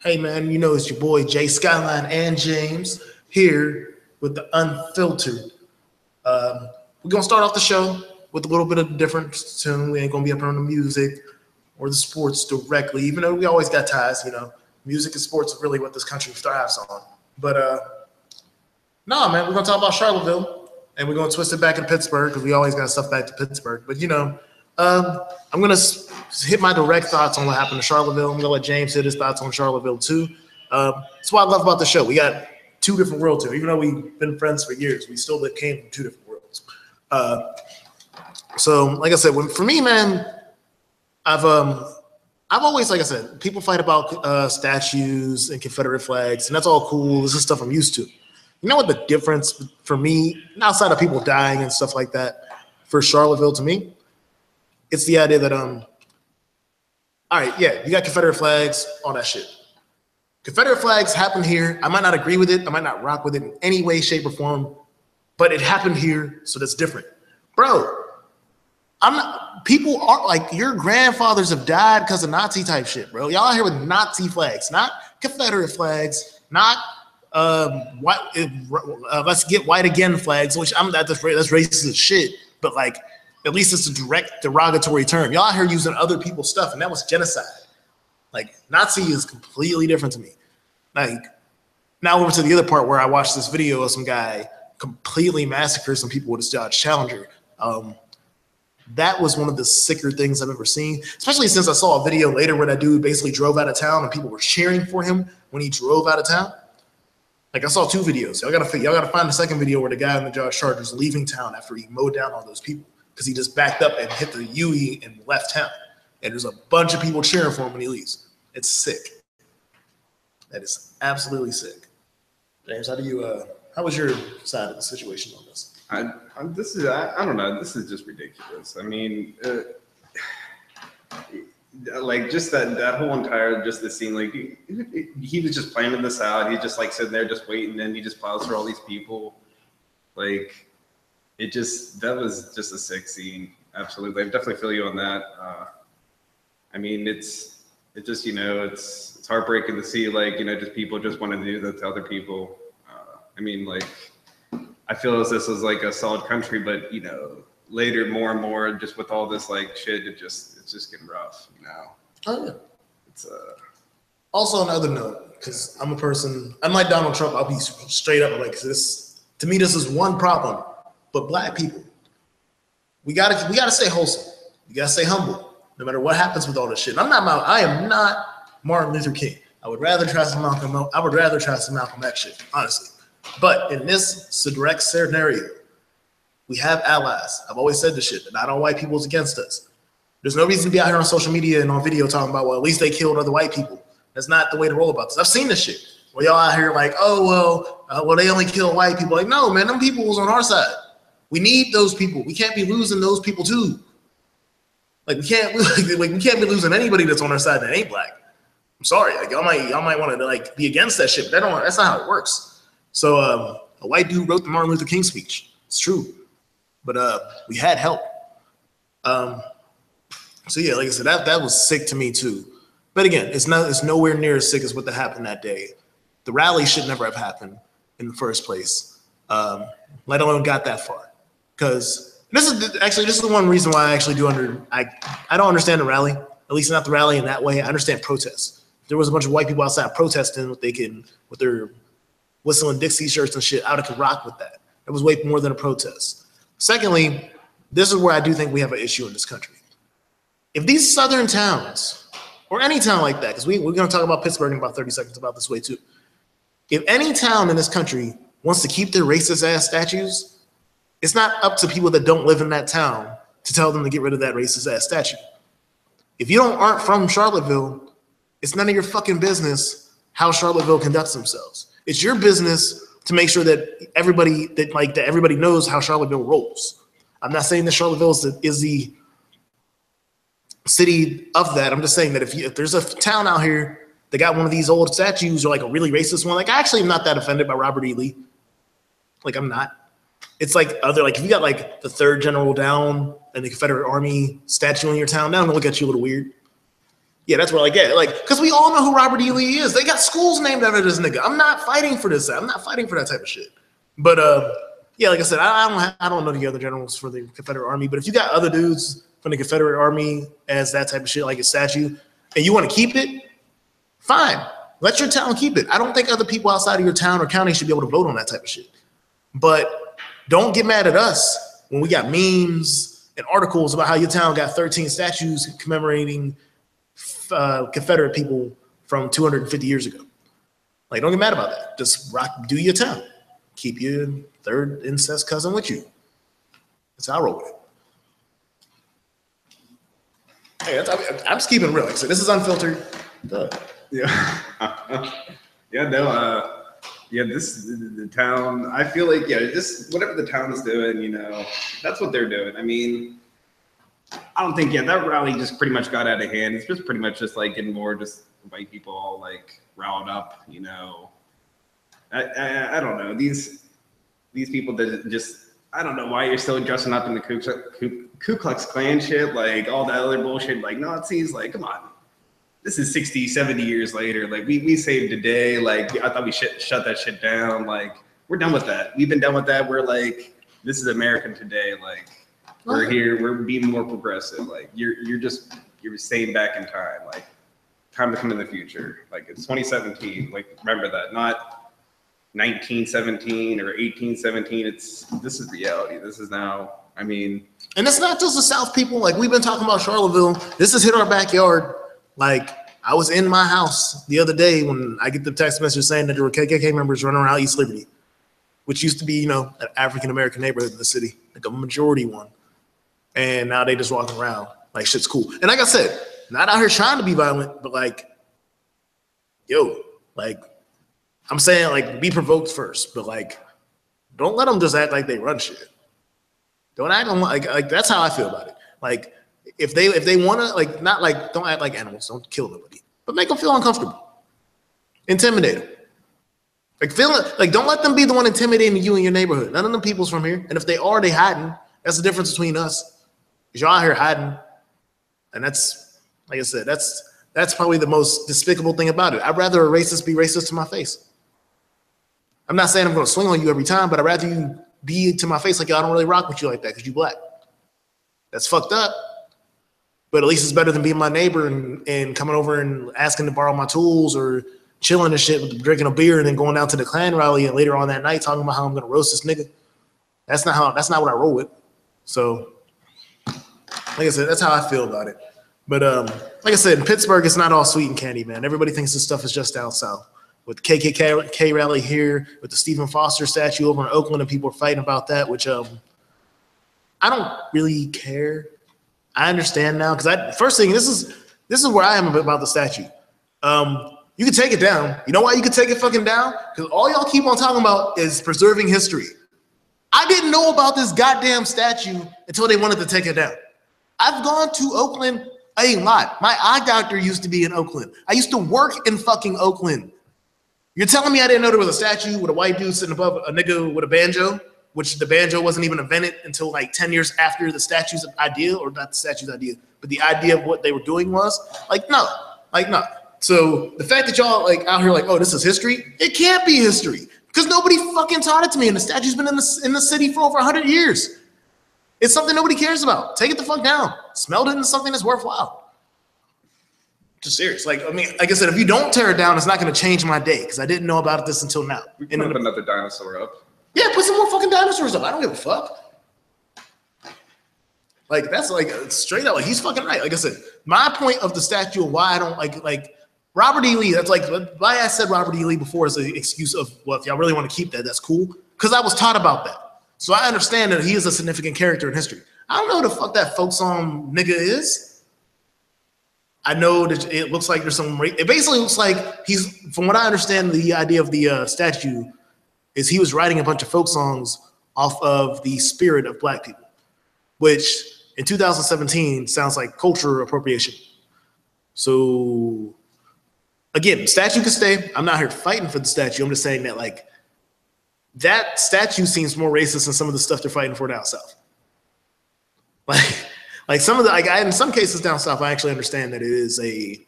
Hey man, you know it's your boy Jay Skyline and James here with the Unfiltered. We're gonna start off the show with a little bit of a different tune. We ain't gonna be up on the music or the sports directly, even though we always got ties. You know, music and sports are really what this country thrives on. But no, man, we're gonna talk about Charlottesville, and we're gonna twist it back in Pittsburgh because we always got stuff back to Pittsburgh. But you know, I'm gonna hit my direct thoughts on what happened to Charlottesville. I'm gonna let James hit his thoughts on Charlottesville too. That's what I love about the show. We got two different worlds here. Even though we've been friends for years, we still came from two different worlds. So, like I said, for me, man, I've always, like I said, people fight about statues and Confederate flags, and that's all cool. This is stuff I'm used to. You know what the difference for me, outside of people dying and stuff like that, for Charlottesville to me? It's the idea that, all right, yeah, you got Confederate flags, all that shit. Confederate flags happen here. I might not agree with it. I might not rock with it in any way, shape, or form, but it happened here, so that's different. Bro, people aren't like, your grandfathers have died because of Nazi type shit, bro. Y'all out here with Nazi flags, not Confederate flags, not let's get white again flags, which that's racist as shit, but like, at least it's a direct derogatory term. Y'all out here using other people's stuff, and that was genocide. Like, Nazi is completely different to me. Like, now over to the other part where I watched this video of some guy completely massacre some people with his Dodge Challenger. That was one of the sicker things I've ever seen, especially since I saw a video later where that dude basically drove out of town and people were cheering for him when he drove out of town. Like, I saw two videos. Y'all gotta find the second video where the guy in the Dodge Charger is leaving town after he mowed down all those people, because he just backed up and hit the UE and left town. And there's a bunch of people cheering for him when he leaves. It's sick. That is absolutely sick. James, how was your side of the situation on this? I don't know. This is just ridiculous. I mean, like, just that whole entire, just the scene, like, he was just planning this out. He's just like sitting there just waiting, and he just plows through all these people. Like, that was just a sick scene. Absolutely. I definitely feel you on that. I mean, it's just, you know, it's heartbreaking to see, like, you know, just people just want to do that to other people. I mean, like, I feel as this was like a solid country, but, you know, later more and more, just with all this like shit, it's just getting rough, you know. Oh yeah. It's also another note, because I'm a person, unlike Donald Trump, I'll be straight up like this. To me, this is one problem. But black people, we gotta stay wholesome. We gotta stay humble, no matter what happens with all this shit. I am not Martin Luther King. I would rather try some Malcolm X shit, honestly. But in this direct scenario, we have allies. I've always said this shit, that not all white people is against us. There's no reason to be out here on social media and on video talking about, well, at least they killed other white people. That's not the way to roll about this. I've seen this shit where y'all out here like, oh, well, they only kill white people. Like, no, man, them people was on our side. We need those people. We can't be losing those people too. Like, we can't be losing anybody that's on our side that ain't black. I'm sorry. Like, y'all might want to like be against that shit, but that's not how it works. So a white dude wrote the Martin Luther King speech. It's true. But we had help. So yeah, like I said, that was sick to me too. But again, it's nowhere near as sick as what happened that day. The rally should never have happened in the first place, let alone got that far. Because this is the one reason why I actually I don't understand the rally, at least not the rally in that way. I understand protests. There was a bunch of white people outside protesting with their whistling Dixie shirts and shit. I could rock with that. It was way more than a protest. Secondly, this is where I do think we have an issue in this country. If these southern towns, or any town like that, because we're going to talk about Pittsburgh in about 30 seconds about this way too. If any town in this country wants to keep their racist ass statues, it's not up to people that don't live in that town to tell them to get rid of that racist ass statue. If you aren't from Charlottesville, it's none of your fucking business how Charlottesville conducts themselves. It's your business to make sure that everybody knows how Charlottesville rolls. I'm not saying that Charlottesville is the city of that. I'm just saying that if there's a town out here that got one of these old statues or like a really racist one, like I actually am not that offended by Robert E. Lee. Like I'm not. It's like if you got like the third general down and the Confederate Army statue in your town, now I'm gonna look at you a little weird. Yeah, that's where like, yeah, like, because we all know who Robert E. Lee is. They got schools named after this nigga. I'm not fighting for this. I'm not fighting for that type of shit. But yeah, like I said, I don't know the other generals for the Confederate Army. But if you got other dudes from the Confederate Army as that type of shit, like a statue, and you want to keep it, fine. Let your town keep it. I don't think other people outside of your town or county should be able to vote on that type of shit. But don't get mad at us when we got memes and articles about how your town got 13 statues commemorating Confederate people from 250 years ago. Like, don't get mad about that. Just do your town. Keep your third incest cousin with you. That's how I roll with it. Hey, I'm just keeping it real. Like, so this is unfiltered. Duh. Yeah. The town, I feel like, just whatever the town is doing, that's what they're doing. I mean, I don't think, that rally just pretty much got out of hand. It's just pretty much just like getting more just white people all like riled up, I don't know. These people that just, I don't know why you're still dressing up in the Ku Klux Klan shit, like all that other bullshit, like Nazis, like, come on. This is 60, 70 years later. Like, we saved a day. Like, I thought we shut that shit down. Like, we're done with that. We've been done with that. We're like, this is American today. Like, we're here. We're being more progressive. Like, you're staying back in time. Like, time to come in the future. Like, it's 2017. Like, remember that. Not 1917 or 1817. This is reality. This is now. I mean, and it's not just the South people. Like, we've been talking about Charlottesville. This has hit our backyard. Like, I was in my house the other day when I get the text message saying that there were KKK members running around East Liberty, which used to be, an African-American neighborhood in the city, like a majority one. And now they just walking around like shit's cool. And like I said, not out here trying to be violent, but like, I'm saying, like, be provoked first, but like, don't let them just act like they run shit. Don't act like that's how I feel about it. Like, if they want to, like, not like, don't act like animals, don't kill nobody, but make them feel uncomfortable, intimidate them. Like, don't let them be the one intimidating you in your neighborhood. None of them people's from here, and if they are, they hiding. That's the difference between us. Because y'all out here hiding, and that's, like I said, that's probably the most despicable thing about it. I'd rather a racist be racist to my face. I'm not saying I'm going to swing on you every time, but I'd rather you be to my face like, I don't really rock with you like that because you black. That's fucked up. But at least it's better than being my neighbor and coming over and asking to borrow my tools or chilling and shit, drinking a beer and then going down to the Klan rally and later on that night talking about how I'm gonna roast this nigga. That's not what I roll with. So, like I said, that's how I feel about it. But like I said, in Pittsburgh, it's not all sweet and candy, man. Everybody thinks this stuff is just down south. With the KKK rally here, with the Stephen Foster statue over in Oakland, and people are fighting about that, which I don't really care. I understand now because first thing, this is where I am about the statue. You can take it down. You know why you can take it fucking down? Because all y'all keep on talking about is preserving history. I didn't know about this goddamn statue until they wanted to take it down. I've gone to Oakland a lot. My eye doctor used to be in Oakland. I used to work in fucking Oakland. You're telling me I didn't know there was a statue with a white dude sitting above a nigga with a banjo? Which the banjo wasn't even invented until like 10 years after the statue's idea, or not the statue's idea, but the idea of what they were doing was like, no. So the fact that y'all like out here like, oh, this is history, it can't be history because nobody fucking taught it to me, and the statue's been in the city for over 100 years. It's something nobody cares about. Take it the fuck down. Smelt it into something that's worthwhile. Just serious. Like, I mean, like I said, if you don't tear it down, it's not going to change my day because I didn't know about this until now. We can put another dinosaur up. Yeah, put some more fucking dinosaurs up. I don't give a fuck. Like, that's like straight out. Like, he's fucking right. Like I said, my point of the statue of why I don't like Robert E. Lee. That's like why I said Robert E. Lee before is an excuse of, well, if y'all really want to keep that, that's cool. Because I was taught about that. So I understand that he is a significant character in history. I don't know who the fuck that folk song nigga is. I know that it looks like there's some. It basically looks like he's, from what I understand, the idea of the statue is he was writing a bunch of folk songs off of the spirit of black people, which in 2017 sounds like cultural appropriation. So again, the statue can stay. I'm not here fighting for the statue. I'm just saying that like that statue seems more racist than some of the stuff they're fighting for down south. Like some of the, like in some cases down south, I actually understand that it is a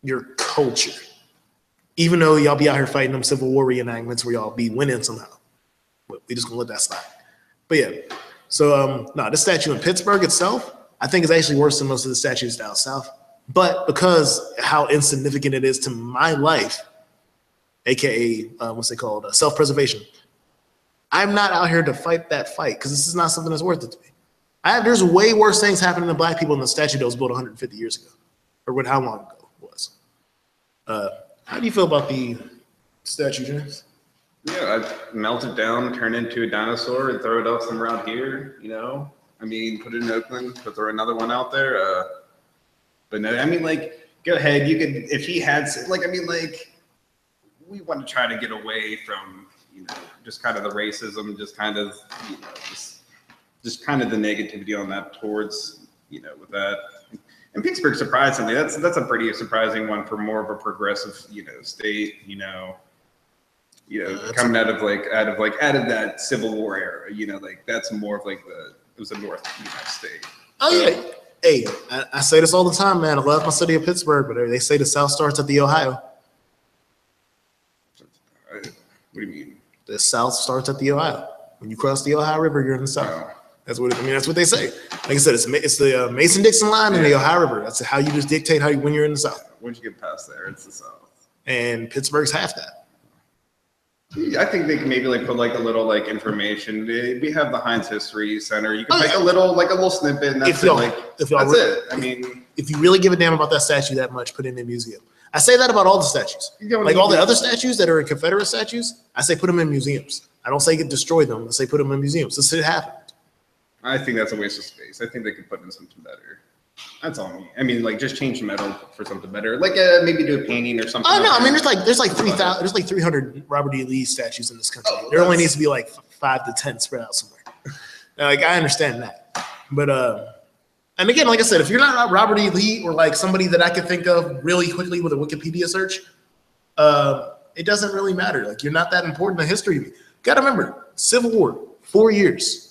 your culture. Even though y'all be out here fighting them Civil War reenactments where y'all be winning somehow. But we just gonna let that slide. But yeah, so no, this statue in Pittsburgh itself, I think is actually worse than most of the statues down south. But because how insignificant it is to my life, aka what's they called, self-preservation, I'm not out here to fight that fight because this is not something that's worth it to me. There's way worse things happening to black people than the statue that was built 150 years ago, or how long ago it was. How do you feel about the statue, James? Yeah, I'd melt it down, turn it into a dinosaur, and throw it up somewhere out here. You know, I mean, put it in Oakland, but throw another one out there. But no, I mean, like, go ahead. You could, if he had, like, I mean, like, we want to try to get away from, you know, just kind of the racism, just kind of, you know, just kind of the negativity on that towards, you know, with that. And Pittsburgh, surprisingly, that's a pretty surprising one for more of a progressive, you know, state, you know, coming out of that Civil War era, you know, like that's more of like it was a North United state. Oh yeah, hey, I say this all the time, man. I love my city of Pittsburgh, but they say the South starts at the Ohio. What do you mean? The South starts at the Ohio. When you cross the Ohio River, you're in the South. Oh. That's what that's what they say. Like I said, it's the Mason-Dixon line and the Ohio River. That's how you just dictate when you're in the South. Once you get past there, it's the South. And Pittsburgh's half that. I think they can maybe like put like a little like information. We have the Heinz History Center. You can make a little snippet, and that's it. I mean, if you really give a damn about that statue that much, put it in a museum. I say that about all the statues. Like all the other statues that are Confederate statues, I say put them in museums. I don't say destroy them. I say put them in museums. This shit happened. I think that's a waste of space. I think they could put in something better. That's all. I mean, like just change the metal for something better. Like maybe do a painting or something. Oh no, I mean there's like 3,000. There's like 300 Robert E. Lee statues in this country. There only needs to be like 5 to 10 spread out somewhere. Like I understand that, but and again, like I said, if you're not Robert E. Lee or like somebody that I could think of really quickly with a Wikipedia search, it doesn't really matter. Like you're not that important in history to me. Got to remember, Civil War, 4 years.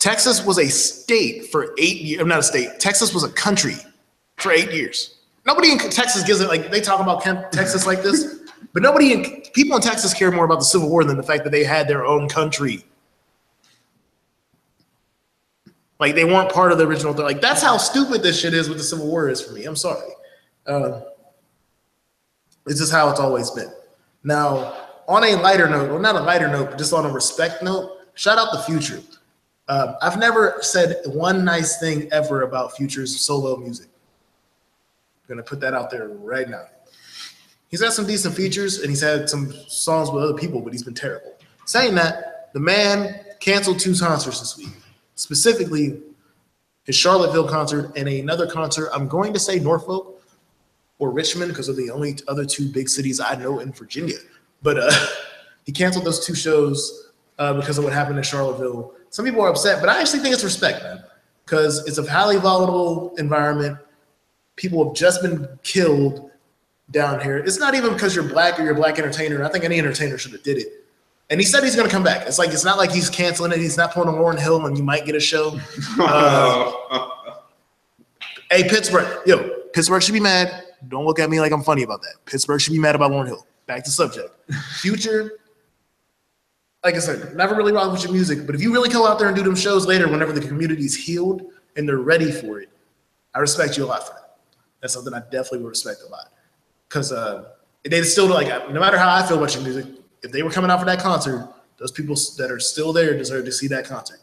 Texas was a state for 8 years. I'm not a state. Texas was a country for 8 years. Nobody in Texas gives it like they talk about Texas like this, but people in Texas care more about the Civil War than the fact that they had their own country. Like they weren't part of the original thing. Like that's how stupid this shit is. What the Civil War is for me. I'm sorry. It's just how it's always been. Now, on a lighter note, or not a lighter note, but just on a respect note, shout out the Future. I've never said one nice thing ever about Future's solo music. I'm gonna put that out there right now. He's had some decent features and he's had some songs with other people, but he's been terrible. Saying that, the man canceled 2 concerts this week, specifically his Charlottesville concert and another concert. I'm going to say Norfolk or Richmond because they're the only other 2 big cities I know in Virginia. But he canceled those 2 shows because of what happened in Charlottesville. Some people are upset, but I actually think it's respect, man, because it's a highly volatile environment. People have just been killed down here. It's not even because you're black or you're a black entertainer. I think any entertainer should have did it. And he said he's going to come back. It's not like he's canceling it. He's not pulling a Lauryn Hill and you might get a show. Hey, Pittsburgh should be mad. Don't look at me like I'm funny about that. Pittsburgh should be mad about Lauryn Hill. Back to subject. Future. Like I said, never really rock with your music, but if you really go out there and do them shows later whenever the community's healed and they're ready for it, I respect you a lot for that. That's something I definitely would respect a lot. Because they still, like, no matter how I feel about your music, if they were coming out for that concert, those people that are still there deserve to see that concert.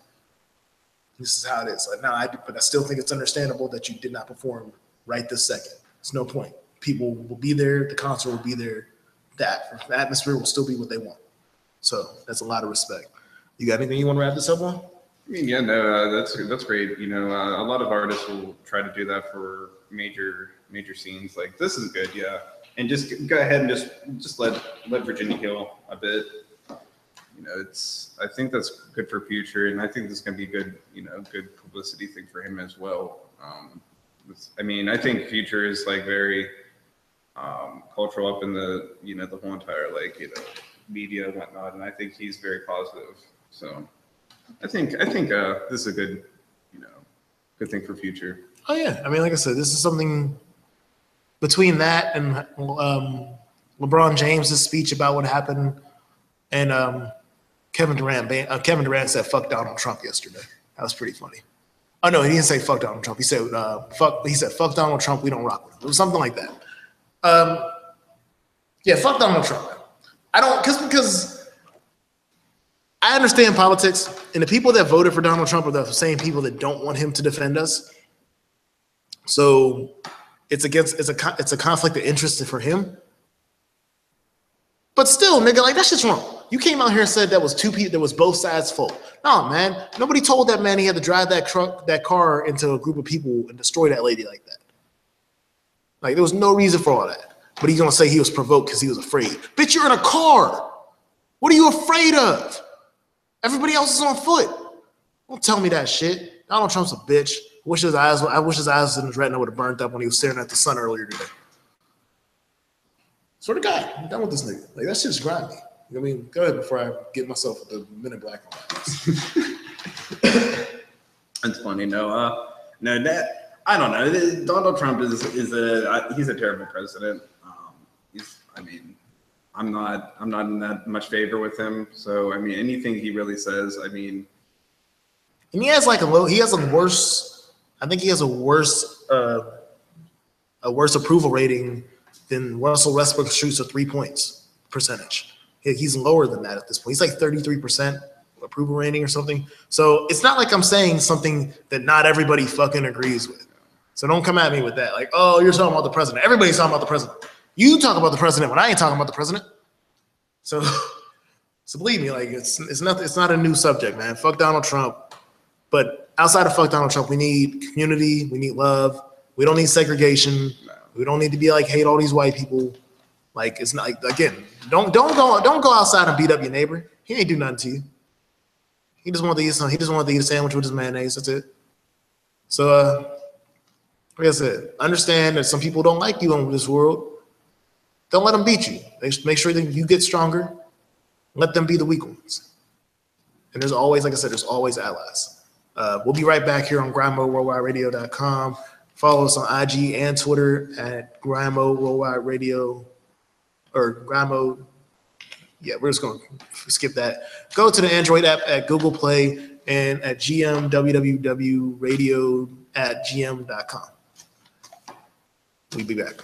This is how it is. But I still think it's understandable that you did not perform right this second. There's no point. People will be there. The concert will be there. The atmosphere will still be what they want. So that's a lot of respect. You got anything you want to wrap this up on? I mean, yeah, no, that's great. You know, a lot of artists will try to do that for major scenes. Like this is good, yeah. And just go ahead and just let Virginia heal a bit. You know, I think that's good for Future, and I think this is gonna be good publicity thing for him as well. I mean, I think Future is like very cultural up in the the whole entire media and whatnot, and I think he's very positive. So I think this is a good good thing for Future. Oh yeah, I mean, like I said, this is something between that and LeBron James's speech about what happened, and Kevin Durant said "fuck Donald Trump" yesterday. That was pretty funny. Oh no, he didn't say "fuck Donald Trump." He said "fuck." He said "fuck Donald Trump." We don't rock with him. It was something like that. Yeah, fuck Donald Trump. I don't because I understand politics, and the people that voted for Donald Trump are the same people that don't want him to defend us. So it's a conflict of interest for him. But still, nigga, like, that's just wrong. You came out here and said that was two people, that was both sides' fault. No, man. Nobody told that man he had to drive that car into a group of people and destroy that lady like that. Like, there was no reason for all that. But he's gonna say he was provoked because he was afraid. Bitch, you're in a car. What are you afraid of? Everybody else is on foot. Don't tell me that shit. Donald Trump's a bitch. I wish his eyes in his retina would have burnt up when he was staring at the sun earlier today. Swear to God, I'm done with this nigga. Like, that shit's grimy. I mean, go ahead before I get myself with the Men in Black on my That's funny. No, that I don't know. Donald Trump is he's a terrible president. I'm not in that much favor with him. So I mean, anything he really says, I mean, and he has a worse. I think he has a worse approval rating than Russell Westbrook shoots a 3 points percentage. He's lower than that at this point. He's like 33% approval rating or something. So it's not like I'm saying something that not everybody fucking agrees with. So don't come at me with that. Like, oh, you're talking about the president. Everybody's talking about the president. You talk about the president when I ain't talking about the president. So believe me, like, it's not a new subject, man. Fuck Donald Trump. But outside of fuck Donald Trump, we need community. We need love. We don't need segregation. We don't need to be like hate all these white people. Like, it's not, like, again, don't go outside and beat up your neighbor. He ain't do nothing to you. He just wanted to eat something. He just wanted to eat a sandwich with his mayonnaise. That's it. So like I said, understand that some people don't like you in this world. Don't let them beat you. Make sure that you get stronger. Let them be the weak ones. And there's always, like I said, there's always allies. We'll be right back here on GrindModeWorldWideRadio.com. Follow us on IG and Twitter at GrindMode Worldwide Radio, or GrindMode. Yeah, we're just going to skip that. Go to the Android app at Google Play and at GMWWW Radio at GM.com. We'll be back.